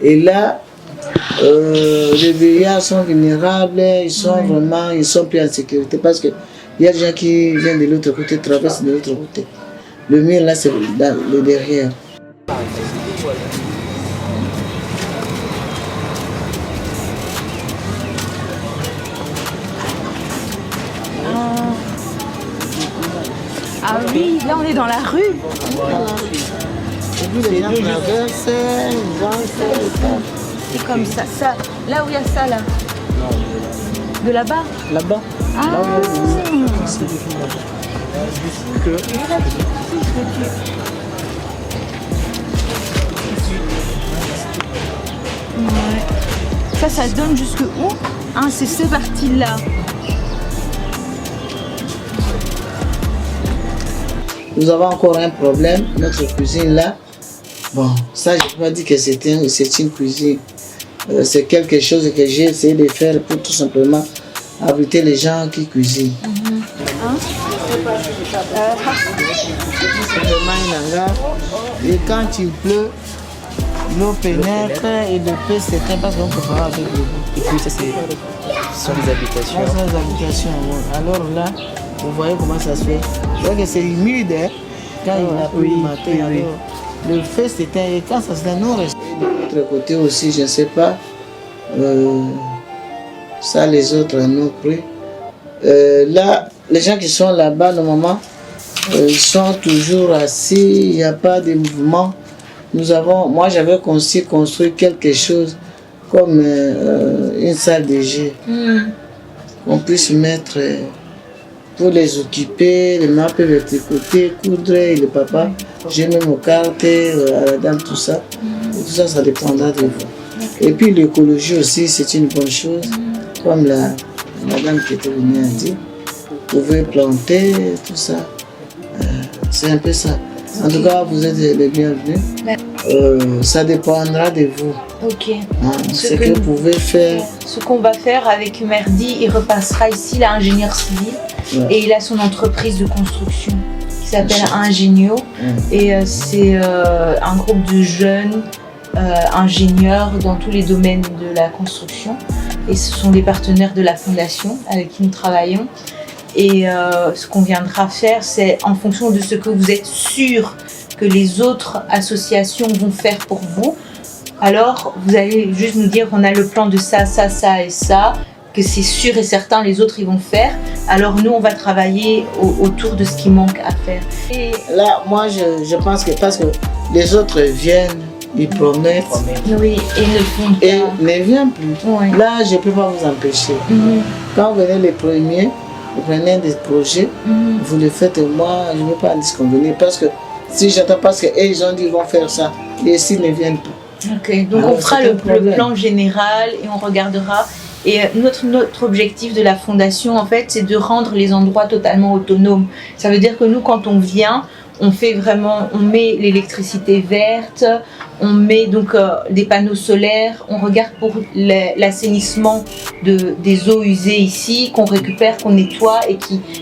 Et là, les vieillards sont vulnérables, ils sont vraiment, ils sont plus en sécurité parce qu'il y a des gens qui viennent de l'autre côté, traversent de l'autre côté. Le mur là, c'est dans le derrière. Ah oui, là on est dans la rue. Et puis les gens traversent, ils vont. C'est comme ça, là où il y a ça là. De là-bas. Là-bas. Ah. Là où il y a que... Ouais. Ça donne jusque où? Ah, c'est ces parties-là. Nous avons encore un problème, notre cuisine là. Bon, ça je ne peux pas dire que c'est une cuisine. C'est quelque chose que j'ai essayé de faire pour tout simplement abriter les gens qui cuisinent. Et quand il pleut, l'eau pénètre et le peu s'éteint parce qu'on peut pas avec le bout. Et puis ça, ce sont des habitations. Ça, c'est des habitations. Ouais. Alors là, vous voyez comment ça se fait. Vous voyez que c'est humide hein, quand il a plu le matin. Alors, le feu s'éteint et quand ça s'éteint, nous restons. De l'autre côté aussi, je ne sais pas. Ça, les autres non plus. Là, les gens qui sont là-bas, normalement, ils sont toujours assis, il n'y a pas de mouvement. Moi j'avais construit quelque chose comme une salle de jeu. On puisse mettre pour les occuper, les mains peuvent être tricoter, coudre, et le papa, j'ai même aux cartes, à la dame, tout ça. Et tout ça, ça dépendra de vous. Et puis l'écologie aussi, c'est une bonne chose. Comme la dame qui était venue a dit, vous pouvez planter, tout ça. C'est un peu ça. En tout cas, vous êtes les bienvenus. Ça dépendra de vous. Ok. Ce que vous pouvez faire. Ce qu'on va faire avec Merdi, il repassera ici, l'ingénieur civil. Ouais. Et il a son entreprise de construction qui s'appelle Ingénio. Et c'est un groupe de jeunes ingénieurs dans tous les domaines de la construction. Et ce sont des partenaires de la fondation avec qui nous travaillons. Et ce qu'on viendra faire, c'est en fonction de ce que vous êtes sûr que les autres associations vont faire pour vous. Alors, vous allez juste nous dire, on a le plan de ça, ça, ça et ça, que c'est sûr et certain, les autres ils vont faire. Alors nous, on va travailler autour de ce qui manque à faire. Et là, moi, je pense que parce que les autres viennent, ils promettent. Oui, et ne font pas. Et ne viennent plus. Ouais. Là, je ne peux pas vous empêcher. Quand vous venez les premiers, vous prenez des projets, vous le faites, moi, je ne veux pas en disconvenir. Parce que si j'attends, parce qu'ils ont dit qu'ils vont faire ça, et s'ils ne viennent pas. Ok, donc on fera le plan général et on regardera. Et notre objectif de la fondation, en fait, c'est de rendre les endroits totalement autonomes. Ça veut dire que nous, quand on vient, on met l'électricité verte, on met donc des panneaux solaires, on regarde pour l'assainissement des eaux usées ici, qu'on récupère, qu'on nettoie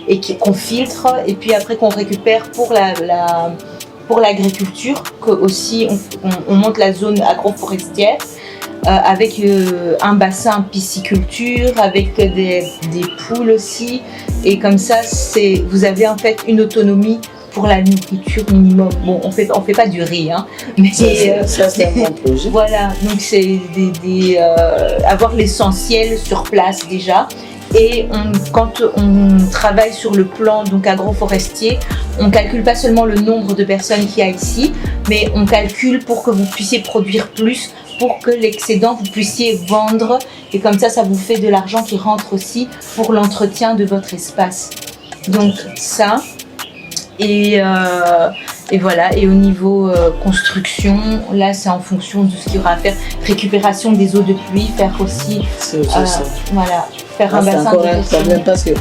et qu'on filtre, et puis après qu'on récupère pour l'agriculture, que aussi on monte la zone agroforestière. Avec un bassin pisciculture, avec des poules aussi. Et comme ça, vous avez en fait une autonomie pour la nourriture minimum. Bon, on fait pas du riz, hein, mais ça c'est un bon projet. Voilà, donc c'est avoir l'essentiel sur place déjà. Et quand on travaille sur le plan donc agroforestier, on calcule pas seulement le nombre de personnes qu'il y a ici, mais on calcule pour que vous puissiez produire plus, pour que l'excédent vous puissiez vendre, et comme ça vous fait de l'argent qui rentre aussi pour l'entretien de votre espace. Donc ça, et voilà. Et au niveau construction, là c'est en fonction de ce qu'il y aura à faire, récupération des eaux de pluie, faire aussi voilà, faire un bassin. C'est encore un problème parce que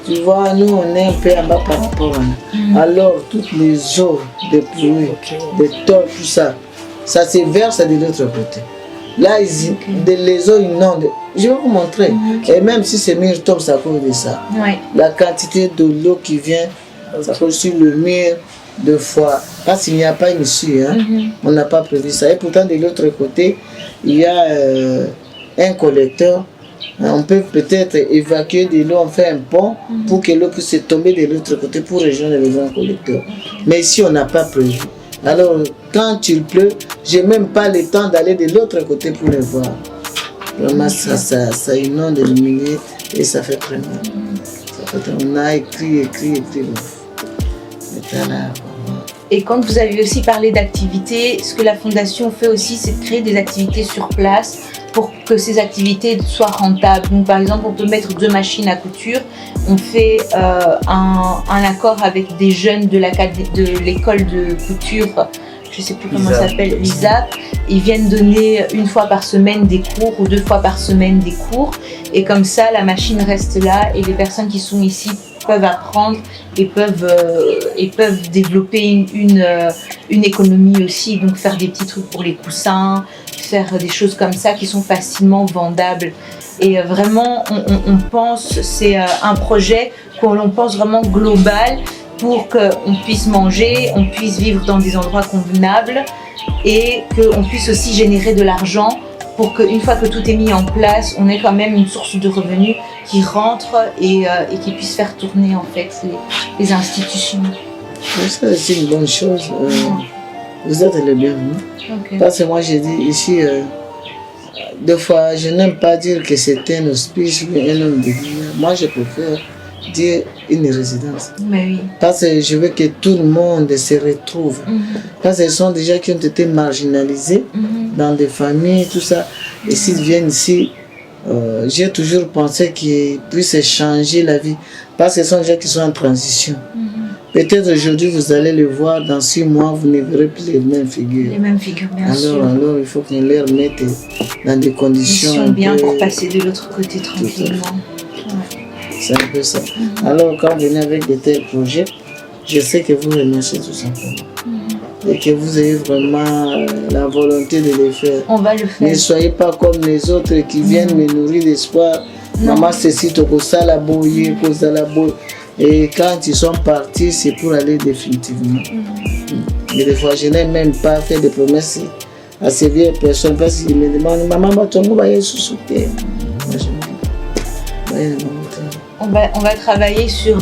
tu vois, nous on est un peu en bas par rapport à alors toutes les eaux de pluie, des tôles, tout ça, ça se verse de l'autre côté. Là, les eaux inondent. Je vais vous montrer. Et même si c'est mur tombe, ça cause de ça. Ouais. La quantité de l'eau qui vient, ça cause sur le mur. 2 fois. Parce qu'il n'y a pas une issue, hein. On n'a pas prévu ça. Et pourtant, de l'autre côté, il y a un collecteur. On peut peut-être évacuer de l'eau, on fait un pont pour que l'eau puisse tomber de l'autre côté pour rejoindre le grand collecteur. Mais ici, on n'a pas prévu. Alors, quand il pleut, je n'ai même pas le temps d'aller de l'autre côté pour le voir. Vraiment, ça inonde le milieu et ça fait très mal. On a écrit. Et quand vous avez aussi parlé d'activités, ce que la Fondation fait aussi, c'est de créer des activités sur place pour que ces activités soient rentables. Donc, par exemple, on peut mettre 2 machines à couture. On fait un accord avec des jeunes de l'école de couture, je ne sais plus comment ça s'appelle, l'ISAP. Ils viennent donner 1 fois par semaine des cours ou 2 fois par semaine des cours. Et comme ça, la machine reste là et les personnes qui sont ici peuvent apprendre et peuvent développer une économie aussi. Donc faire des petits trucs pour les coussins, faire des choses comme ça qui sont facilement vendables. Et vraiment, on pense, c'est un projet qu'on pense vraiment global pour qu'on puisse manger, on puisse vivre dans des endroits convenables et qu'on puisse aussi générer de l'argent pour qu'une fois que tout est mis en place, on ait quand même une source de revenus qui rentre et qui puisse faire tourner en fait les institutions. Ça, c'est une bonne chose. Vous êtes les bienvenus. Okay. Parce que moi, j'ai dit ici, 2 fois, je n'aime pas dire que c'est un hospice ou un homme de vie. Moi, je préfère dire une résidence. Mais oui. Parce que je veux que tout le monde se retrouve. Parce que ce sont des gens qui ont été marginalisés dans des familles, tout ça. Et s'ils viennent ici, j'ai toujours pensé qu'ils puissent changer la vie. Parce que ce sont des gens qui sont en transition. Peut-être aujourd'hui, vous allez le voir, dans 6 mois, vous ne verrez plus les mêmes figures. Les mêmes figures, bien sûr. Alors, il faut qu'on les remette dans des conditions bien pour passer de l'autre côté tranquillement. C'est un peu ça. Alors, quand vous venez avec de tels projets, je sais que vous remerciez tout simplement. Et que vous ayez vraiment la volonté de le faire. On va le faire. Ne soyez pas comme les autres qui viennent me nourrir d'espoir. Maman, ceci, ça la boye, ça la boye. Et quand ils sont partis, c'est pour aller définitivement. Et des fois, je n'ai même pas fait de promesses à ces vieilles personnes parce qu'ils me demandent, maman, on va y sous-souter. On va travailler sur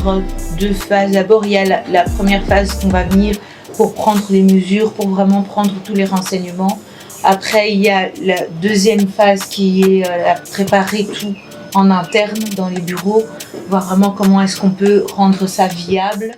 2 phases. D'abord, il y a la première phase qu'on va venir pour prendre les mesures, pour vraiment prendre tous les renseignements. Après, il y a la deuxième phase qui est préparer tout en interne dans les bureaux, voir vraiment comment est-ce qu'on peut rendre ça viable.